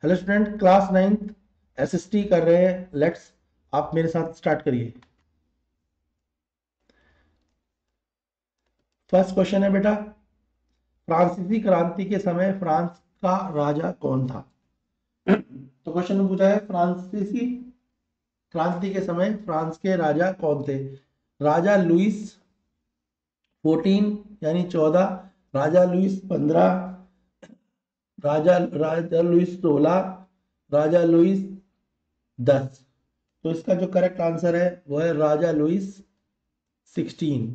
Hello student, class 9th SST कर रहे हैं। लेट्स, आप मेरे साथ स्टार्ट करिए। फर्स्ट क्वेश्चन है बेटा, फ्रांसीसी क्रांति के समय फ्रांस का राजा कौन था? तो क्वेश्चन में पूछा है फ्रांसीसी क्रांति के समय फ्रांस के राजा कौन थे? राजा लुइस 14 यानी 14, राजा लुइस 15, राजा राजा लुइस 16, राजा लुइस 10। तो इसका जो करेक्ट आंसर है वो है राजा लुइस 16।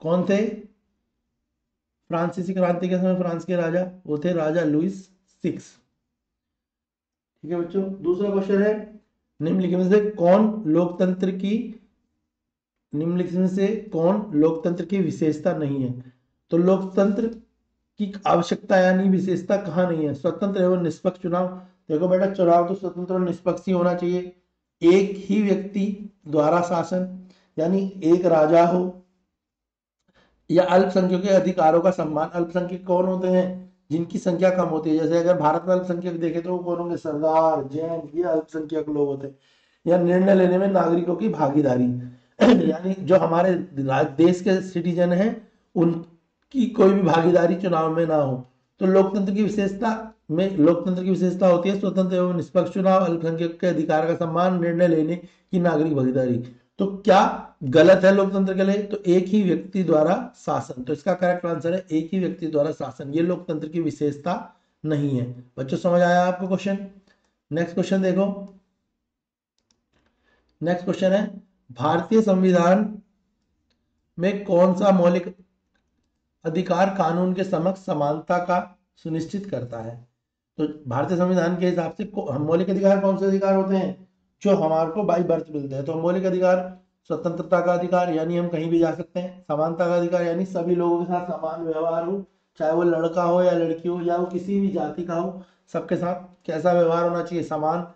कौन थे फ्रांसीसी क्रांति के समय फ्रांस के राजा? वो थे राजा लुइस 6। ठीक है बच्चों, दूसरा क्वेश्चन है, निम्नलिखित में से कौन लोकतंत्र की निम्नलिखित में से कौन लोकतंत्र की विशेषता नहीं है? तो लोकतंत्र की आवश्यकता यानी विशेषता कहाँ नहीं है? स्वतंत्र एवं निष्पक्ष चुनाव। देखो बेटा, चुनाव तो स्वतंत्र और निष्पक्ष ही होना चाहिए। एक ही व्यक्ति द्वारा शासन, यानी एक राजा हो, या अल्पसंख्यकों के अधिकारों का सम्मान। अल्पसंख्यक कौन होते हैं? जिनकी संख्या कम होती है। जैसे अगर भारत में अल्पसंख्यक देखे तो वो कौन होंगे? सरदार, जैन, ये अल्पसंख्यक लोग होते हैं। या निर्णय लेने में नागरिकों की भागीदारी यानी जो हमारे देश के सिटीजन हैं उनकी कोई भी भागीदारी चुनाव में ना हो। तो लोकतंत्र की विशेषता होती है स्वतंत्र एवं निष्पक्ष चुनाव, अल्पसंख्यक के अधिकार का सम्मान, निर्णय लेने की नागरिक भागीदारी। तो क्या गलत है लोकतंत्र के लिए? तो एक ही व्यक्ति द्वारा शासन। तो इसका करेक्ट आंसर है एक ही व्यक्ति द्वारा शासन। ये लोकतंत्र की विशेषता नहीं है। बच्चों समझ आया आपको क्वेश्चन? नेक्स्ट क्वेश्चन देखो। नेक्स्ट क्वेश्चन है, भारतीय संविधान में कौन सा मौलिक अधिकार कानून के समक्ष समानता का सुनिश्चित करता है? तो भारतीय संविधान के हिसाब से मौलिक अधिकार कौन से अधिकार होते हैं जो हमारे को बाई बर्थ मिलते हैं? तो मौलिक अधिकार, स्वतंत्रता का अधिकार यानी हम कहीं भी जा सकते हैं। समानता का अधिकार यानी सभी लोगों के साथ समान व्यवहार हो, चाहे वो लड़का हो या लड़की हो या वो किसी भी जाति का हो, सबके साथ कैसा व्यवहार होना चाहिए? समान।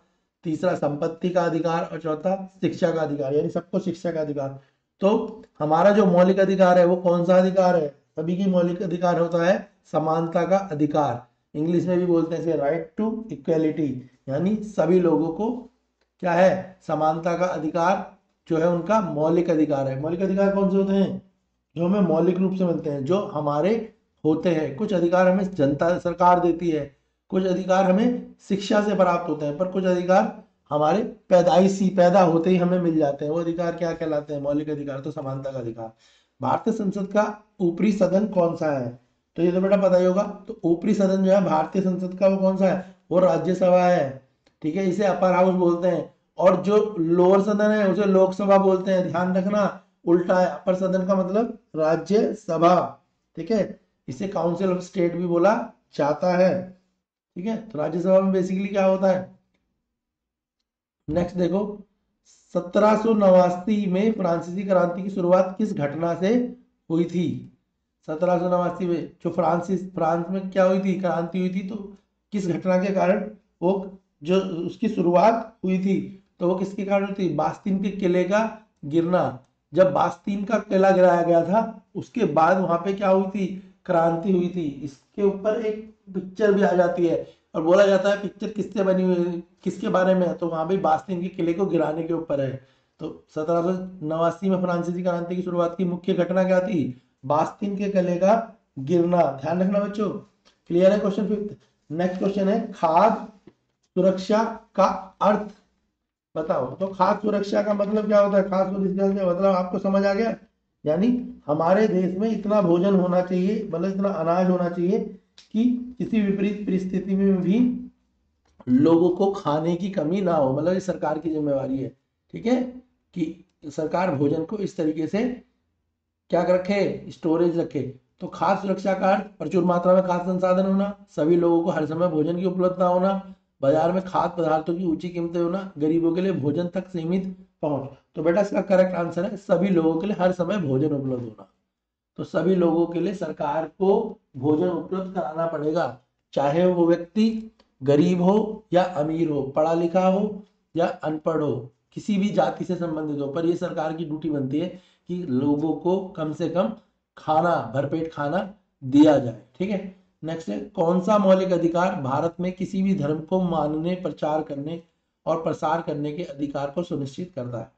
तीसरा संपत्ति का अधिकार, और चौथा शिक्षा का अधिकार यानी सबको शिक्षा का अधिकार। तो हमारा जो मौलिक अधिकार है वो कौन सा अधिकार है? सभी की मौलिक अधिकार होता है समानता का अधिकार। इंग्लिश में भी बोलते हैं इसे राइट टू इक्वेलिटी, यानी सभी लोगों को क्या है? समानता का अधिकार जो है उनका मौलिक अधिकार है। मौलिक अधिकार कौन से होते हैं? जो हमें मौलिक रूप से मिलते हैं, जो हमारे होते हैं। कुछ अधिकार हमें जनता सरकार देती है, कुछ अधिकार हमें शिक्षा से प्राप्त होते हैं, पर कुछ अधिकार हमारे पैदाइशी पैदा होते ही हमें मिल जाते हैं। वो अधिकार क्या कहलाते हैं? मौलिक अधिकार। तो समानता का अधिकार। भारतीय संसद का ऊपरी सदन कौन सा है? तो ये तो बेटा पता ही होगा। तो ऊपरी सदन जो है भारतीय संसद का वो कौन सा है? वो राज्यसभा है। ठीक है, इसे अपर हाउस बोलते हैं। और जो लोअर सदन है उसे लोकसभा बोलते हैं। ध्यान रखना, उल्टा है। अपर सदन का मतलब राज्यसभा। ठीक है, इसे काउंसिल ऑफ स्टेट भी बोला जाता है। ठीक है, तो राज्यसभा में बेसिकली क्या होता है? नेक्स्ट देखो, 1789 में फ्रांसीसी क्रांति की शुरुआत किस घटना से हुई थी? 1789 में जो फ्रांस में क्या हुई थी? क्रांति हुई थी। तो किस घटना के कारण वो जो उसकी शुरुआत हुई थी? तो वो किसके कारण हुई थी? बास्तीन के किले का गिरना। जब बास्तीन का किला गिराया गया था उसके बाद वहां पे क्या हुई थी? क्रांति हुई थी। इसके ऊपर एक पिक्चर भी आ जाती है और बोला जाता है पिक्चर किससे बनी हुई है, किसके बारे में है? तो वहां भी बास्तीन के किले को गिराने के ऊपर है। तो 1789 में फ्रांसीसी क्रांति की शुरुआत की मुख्य घटना क्या थी? बास्तीन के किले का गिरना। ध्यान रखना बच्चों। क्लियर है क्वेश्चन? फिफ्थ। नेक्स्ट क्वेश्चन है, खाद्य सुरक्षा का अर्थ बताओ। तो खाद्य सुरक्षा का मतलब क्या होता है? खाद्य सुरक्षा का मतलब आपको समझ आ गया? यानी हमारे देश में इतना भोजन होना चाहिए, मतलब इतना अनाज होना चाहिए कि किसी विपरीत परिस्थिति में भी लोगों को खाने की कमी ना हो। मतलब ये सरकार की जिम्मेवारी है। ठीक है, कि सरकार भोजन को इस तरीके से क्या रखे? स्टोरेज रखे। तो खाद्य सुरक्षा का अर्थ प्रचुर मात्रा में खाद्य संसाधन होना, सभी लोगों को हर समय भोजन की उपलब्धता होना, बाजार में खाद्य पदार्थों की ऊंची कीमतें होना, गरीबों के लिए भोजन तक सीमित पहुंच। तो बेटा इसका करेक्ट आंसर है सभी लोगों के लिए हर समय भोजन उपलब्ध होना। तो सभी लोगों के लिए सरकार को भोजन उपलब्ध कराना पड़ेगा, चाहे वो व्यक्ति गरीब हो या अमीर हो, पढ़ा लिखा हो या अनपढ़ हो, किसी भी जाति से संबंधित हो। पर ये सरकार की ड्यूटी बनती है कि लोगों को कम से कम खाना, भरपेट खाना दिया जाए। ठीक है, नेक्स्ट है, कौन सा मौलिक अधिकार भारत में किसी भी धर्म को मानने, प्रचार करने और प्रसार करने के अधिकार को सुनिश्चित करता है?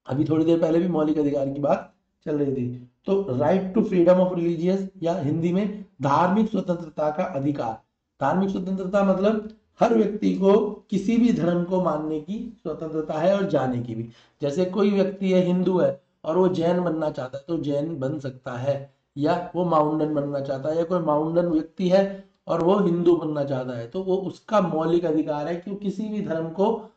अभी थोड़ी देर पहले भी मौलिक अधिकार की बात चल रही थी। तो right to freedom of religious, या हिंदी में धार्मिक स्वतंत्रता का अधिकार। धार्मिक स्वतंत्रता मतलब हर व्यक्ति को किसी भी धर्म को मानने की स्वतंत्रता है और जाने की भी। जैसे कोई व्यक्ति है, हिंदू है और वो जैन बनना चाहता है तो जैन बन सकता है, या वो माउंडन बनना चाहता है, या कोई माउंडन व्यक्ति है और वो हिंदू बनना चाहता है तो वो उसका मौलिक अधिकार है कि वो किसी भी धर्म को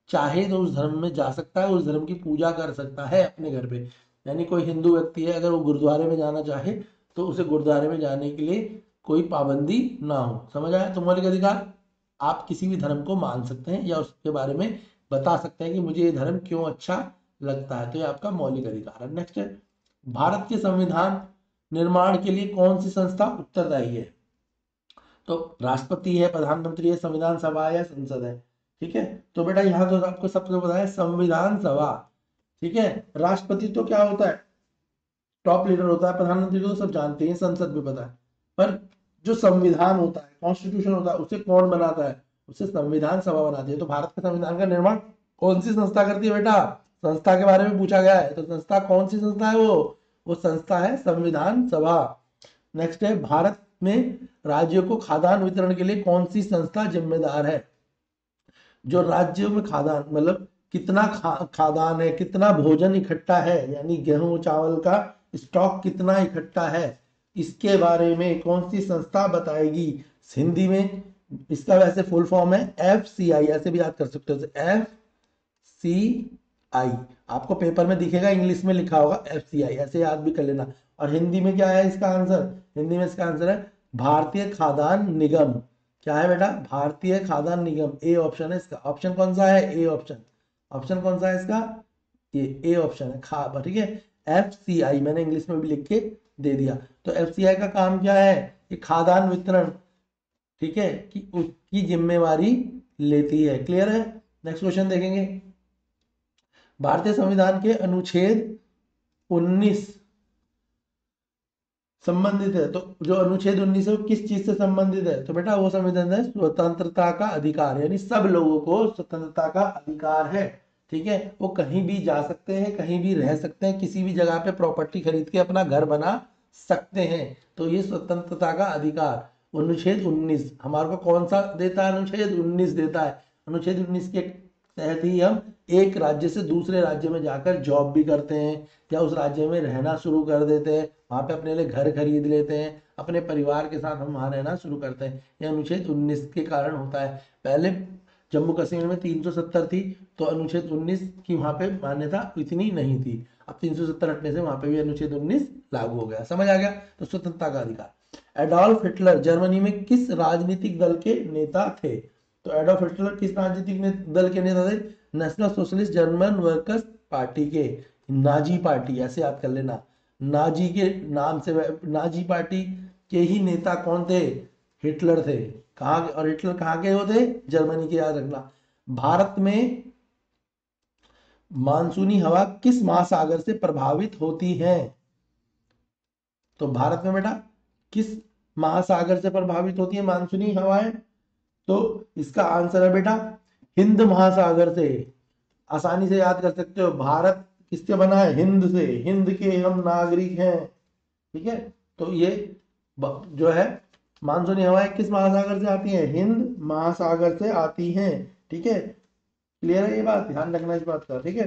चाहे तो उस धर्म में जा सकता है, उस धर्म की पूजा कर सकता है अपने घर पे। यानी कोई हिंदू व्यक्ति है, अगर वो गुरुद्वारे में जाना चाहे तो उसे गुरुद्वारे में जाने के लिए कोई पाबंदी ना हो। समझ आया? तो मौलिक अधिकार, आप किसी भी धर्म को मान सकते हैं या उसके बारे में बता सकते हैं कि मुझे ये धर्म क्यों अच्छा लगता है, तो ये आपका मौलिक अधिकार है। नेक्स्ट है, भारत के संविधान निर्माण के लिए कौन सी संस्था उत्तरदायी है? तो राष्ट्रपति है, प्रधानमंत्री है, संविधान सभा है या संसद है? ठीक है, तो बेटा यहाँ तो आपको सबसे पता है संविधान सभा। ठीक है, राष्ट्रपति तो क्या होता है, टॉप लीडर होता है। प्रधानमंत्री को तो सब जानते हैं, संसद भी पता है। पर जो संविधान होता है, कॉन्स्टिट्यूशन होता है, उसे कौन बनाता है? उसे संविधान सभा बनाती है। तो भारत के संविधान का निर्माण कौन सी संस्था करती है बेटा? संस्था के बारे में पूछा गया है, तो संस्था कौन सी संस्था है? वो संस्था है संविधान सभा। नेक्स्ट है, भारत में राज्यों को खाद्यान्न वितरण के लिए कौन सी संस्था जिम्मेदार है? जो राज्यों में खाद्यान्न मतलब कितना खाद्यान्न है, कितना भोजन इकट्ठा है, यानी गेहूं चावल का स्टॉक कितना इकट्ठा है, इसके बारे में कौन सी संस्था बताएगी? हिंदी में इसका वैसे फुल फॉर्म है FCI, ऐसे भी याद कर सकते हो, FCI। आपको पेपर में दिखेगा, इंग्लिश में लिखा होगा FCI, ऐसे याद भी कर लेना। और हिंदी में क्या है इसका आंसर? हिंदी में इसका आंसर है भारतीय खाद्यान्न निगम। क्या है बेटा? भारतीय खाद्यान्न निगम। ए ऑप्शन है इसका। ऑप्शन कौन सा है? A option. ऑप्शन कौन सा है इसका? ये ए ऑप्शन है, ठीक है। FCI मैंने इंग्लिश में भी लिख के दे दिया। तो FCI का काम क्या है? ये खाद्यान्न वितरण, ठीक है, कि उसकी जिम्मेवारी लेती है। क्लियर है? नेक्स्ट क्वेश्चन देखेंगे। भारतीय संविधान के अनुच्छेद 19 संबंधित है, तो जो अनुच्छेद 19 है वो किस चीज से संबंधित है? तो बेटा वो संविधान है स्वतंत्रता का अधिकार, यानी सब लोगों को स्वतंत्रता का अधिकार है। ठीक है, वो कहीं भी जा सकते हैं, कहीं भी रह सकते हैं, किसी भी जगह पे प्रॉपर्टी खरीद के अपना घर बना सकते हैं। तो ये स्वतंत्रता का अधिकार अनुच्छेद 19 हमारे को कौन सा देता है? अनुच्छेद 19 देता है। अनुच्छेद 19 के तहत ही हम एक राज्य से दूसरे राज्य में जाकर जॉब भी करते हैं, या उस राज्य में रहना शुरू कर देते हैं, वहां पे अपने लिए घर खरीद लेते हैं, अपने परिवार के साथ हम वहां रहना शुरू करते हैं। यह अनुच्छेद 19 के कारण होता है। पहले जम्मू कश्मीर में 370 थी, तो अनुच्छेद 19 की वहां पे मान्यता इतनी नहीं थी। अब 370 हटने से वहां पे भी अनुच्छेद 19 लागू हो गया। समझ आ गया? तो स्वतंत्रता का अधिकार। एडोल्फ हिटलर जर्मनी में किस राजनीतिक दल के नेता थे? तो एडोल्फ हिटलर किस राजनीतिक दल के नेता थे? National socialist German workers party के, नाजी पार्टी, ऐसे याद कर लेना। नाजी के नाम से, नाजी पार्टी के ही नेता कौन थे? हिटलर थे। कहाँ और हिटलर कहाँ के होते? जर्मनी के, याद रखना। भारत में मानसूनी हवा किस महासागर से प्रभावित होती है? तो भारत में बेटा किस महासागर से प्रभावित होती है मानसूनी हवाएं? तो इसका आंसर है बेटा हिंद महासागर से। आसानी से याद कर सकते हो, भारत किससे बना है? हिंद से। हिंद के हम नागरिक हैं। ठीक है, तो ये जो है मानसूनी हवाएं किस महासागर से आती हैं? हिंद महासागर से आती हैं। ठीक है, क्लियर है ये बात? ध्यान रखना इस बात का। ठीक है,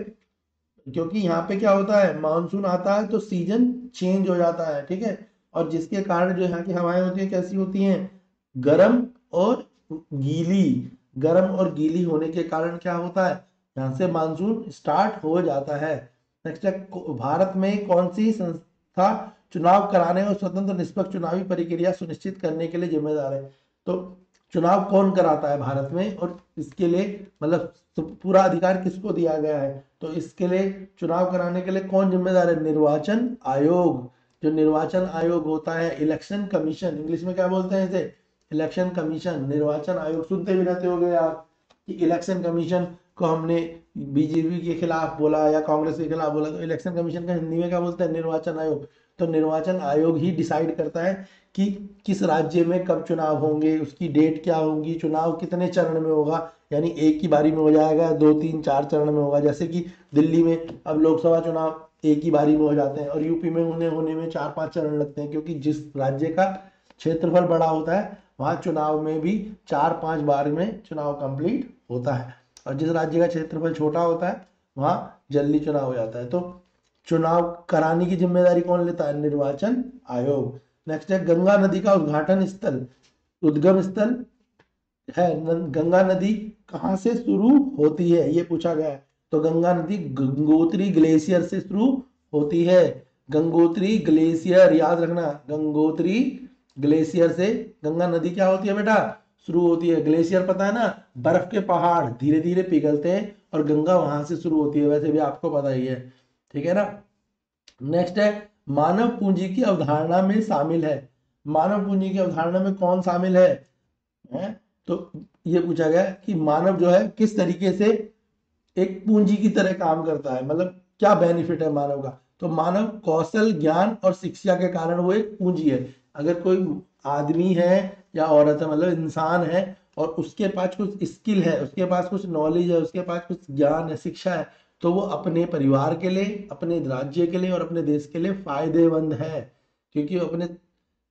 क्योंकि यहाँ पे क्या होता है, मानसून आता है तो सीजन चेंज हो जाता है। ठीक है, और जिसके कारण जो यहाँ की हवाएं होती है कैसी होती हैं? गर्म और गीली। गर्म और गीली होने के कारण क्या होता है, यहाँ से मानसून स्टार्ट हो जाता है। नेक्स्ट है, भारत में कौन सी संस्था चुनाव कराने और स्वतंत्र निष्पक्ष चुनावी प्रक्रिया सुनिश्चित करने के लिए जिम्मेदार है? तो चुनाव कौन कराता है भारत में, और इसके लिए मतलब पूरा अधिकार किसको दिया गया है? तो इसके लिए चुनाव कराने के लिए कौन जिम्मेदार है? निर्वाचन आयोग। जो निर्वाचन आयोग होता है, इलेक्शन कमीशन, इंग्लिश में क्या बोलते हैं इसे? Election commission. निर्वाचन आयोग सुनते भी रहते होंगे आप कि इलेक्शन कमीशन को हमने बीजेपी के खिलाफ बोला या कांग्रेस के खिलाफ बोला, तो इलेक्शन कमीशन का हिंदी में क्या बोलते हैं? निर्वाचन आयोग। तो निर्वाचन आयोग ही डिसाइड करता है कि किस राज्य में कब चुनाव होंगे, उसकी डेट क्या होगी, चुनाव कितने चरण में होगा, यानी एक ही बारी में हो जाएगा, 2 3 4 चरण में होगा। जैसे कि दिल्ली में अब लोकसभा चुनाव एक ही बारी में हो जाते हैं, और यूपी में होने में 4 5 चरण लगते हैं, क्योंकि जिस राज्य का क्षेत्रफल बड़ा होता है वहाँ चुनाव में भी 4 5 बार में चुनाव कंप्लीट होता है, और जिस राज्य का क्षेत्रफल छोटा होता है वहाँ जल्दी चुनाव हो जाता है। तो चुनाव कराने की जिम्मेदारी कौन लेता है? निर्वाचन आयोग। नेक्स्ट है गंगा नदी का उद्घाटन स्थल, उद्गम स्थल है। गंगा नदी कहाँ से शुरू होती है, ये पूछा गया है। तो गंगा नदी गंगोत्री ग्लेशियर से शुरू होती है। गंगोत्री ग्लेशियर याद रखना, गंगोत्री ग्लेशियर से गंगा नदी क्या होती है बेटा? शुरू होती है। ग्लेशियर पता है ना, बर्फ के पहाड़ धीरे धीरे पिघलते हैं और गंगा वहां से शुरू होती है, वैसे भी आपको पता ही है, ठीक है ना। नेक्स्ट है मानव पूंजी की अवधारणा में शामिल है। मानव पूंजी की अवधारणा में कौन शामिल है? तो ये पूछा गया कि मानव जो है किस तरीके से एक पूंजी की तरह काम करता है, मतलब क्या बेनिफिट है मानव का। तो मानव कौशल, ज्ञान और शिक्षा के कारण वो एक पूंजी है। अगर कोई आदमी है या औरत है, मतलब इंसान है, और उसके पास कुछ स्किल है, उसके पास कुछ नॉलेज है, उसके पास कुछ ज्ञान है, शिक्षा है, तो वो अपने परिवार के लिए, अपने राज्य के लिए और अपने देश के लिए फायदेमंद है, क्योंकि वो अपने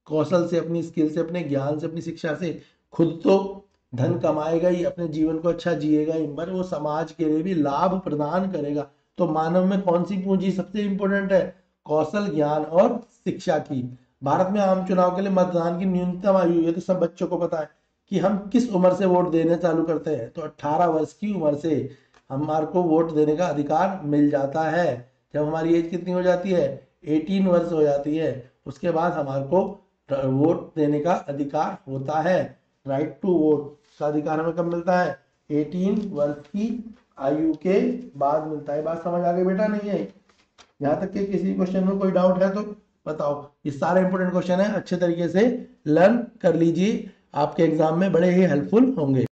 कौशल से, अपनी स्किल से, अपने ज्ञान से, अपनी शिक्षा से खुद तो धन कमाएगा ही, अपने जीवन को अच्छा जिएगा ही, पर वो समाज के लिए भी लाभ प्रदान करेगा। तो मानव में कौन सी पूंजी सबसे इंपॉर्टेंट है? कौशल, ज्ञान और शिक्षा की। भारत में आम चुनाव के लिए मतदान की न्यूनतम आयु, ये तो सब बच्चों को पता है कि हम किस उम्र से वोट देने चालू करते हैं। तो 18 वर्ष की उम्र से हमारे को वोट देने का अधिकार मिल जाता है। जब हमारी एज कितनी हो जाती है? 18 वर्ष हो जाती है, उसके बाद हमारे को वोट देने का अधिकार होता है। राइट टू वोट का अधिकार हमें कब मिलता है? 18 वर्ष की आयु के बाद मिलता है। बात समझ आ गई बेटा? नहीं है? यहाँ तक कि किसी क्वेश्चन में कोई डाउट है तो बताओ। ये सारे इंपोर्टेंट क्वेश्चन है, अच्छे तरीके से लर्न कर लीजिए, आपके एग्जाम में बड़े ही हेल्पफुल होंगे।